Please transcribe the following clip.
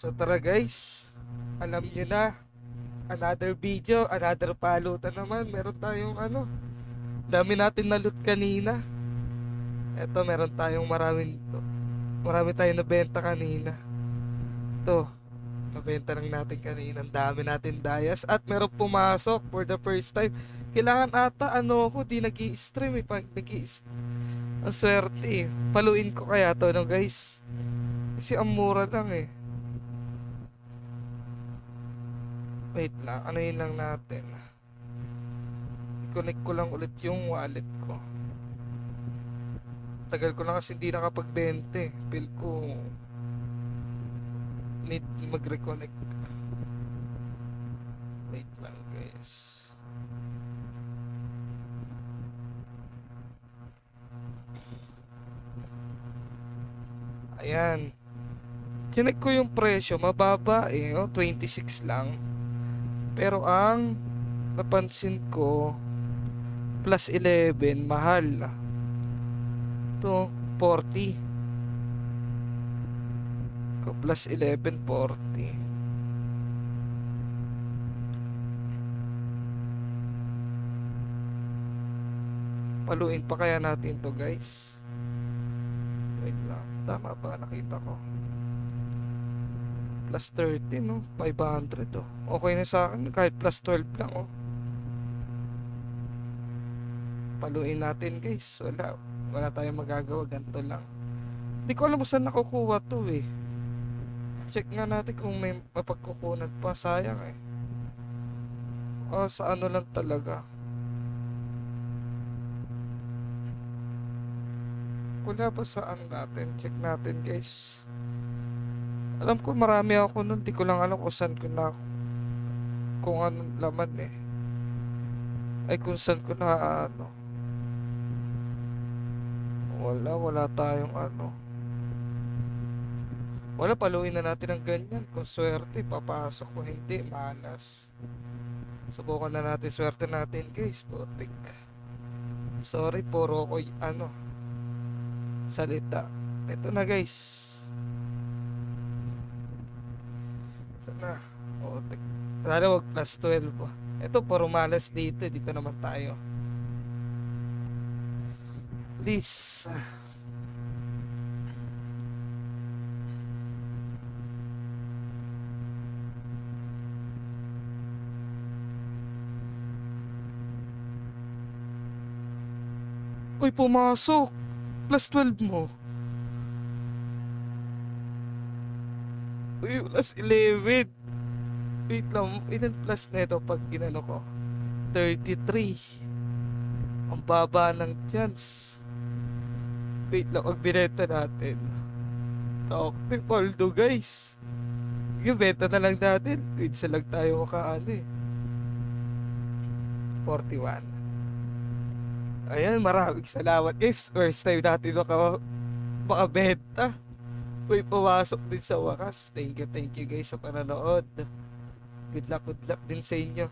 So tara guys, alam nyo na, another video, another palutan naman. Meron tayong dami natin na loot kanina. Eto, meron tayong marami tayong nabenta kanina. Ito, nabenta lang natin kanina. Ang dami natin dayas at meron pumasok for the first time. Kailangan ata ako, di nag-i-stream pag ang swerte Paluin ko kaya to no guys. Kasi ang mura lang Wait lang, ano yun lang natin. I-connect ko lang ulit yung wallet ko. Tagal ko lang kasi hindi nakapag-20. Feel ko need mag-reconnect. Wait lang guys. Ayan. Chinek ko yung presyo, mababa 26 lang. Pero ang napansin ko, plus 11, mahal. Ito, 40. Plus 11, 40. Paluin pa kaya natin to guys. Wait lang, tama ba nakita ko? Plus 30 no, 500 okay na sa akin kahit plus 12 lang Paluin natin guys. Wala tayong magagawa, ganito lang. Hindi ko alam kung saan nakukuha to Check nga natin kung may mapagkukunan pa. Sayang sa ano lang talaga. Wala ba saan natin? Check natin guys. Alam ko marami ako nun. Di ko lang alam kung saan ko na, kung anong laman ay kung saan ko na wala tayong wala, paluin na natin ng ganyan. Kung swerte papasok, kung hindi malas. Subukan na natin swerte natin guys. Putik. Sorry, puro ko salita. Ito na guys. Ito na. Putik. Sana wag plus 12 Ito puro malas dito. Dito naman tayo. Please. Uy, pumasok. Plus 12 mo. Uy, plus 11. Wait lang. Ilan plus na ito pag ginano ko? 33. Ang baba ng chance. Wait lang, pag binenta natin. Talk although guys. Yung benta na lang natin. Wait, sa lang tayo makaano 41. Ayan, maraming salamat guys. First time natin makabenta. Uy, pumasok din sa wakas. Thank you guys sa panonood. Good luck din sa inyo.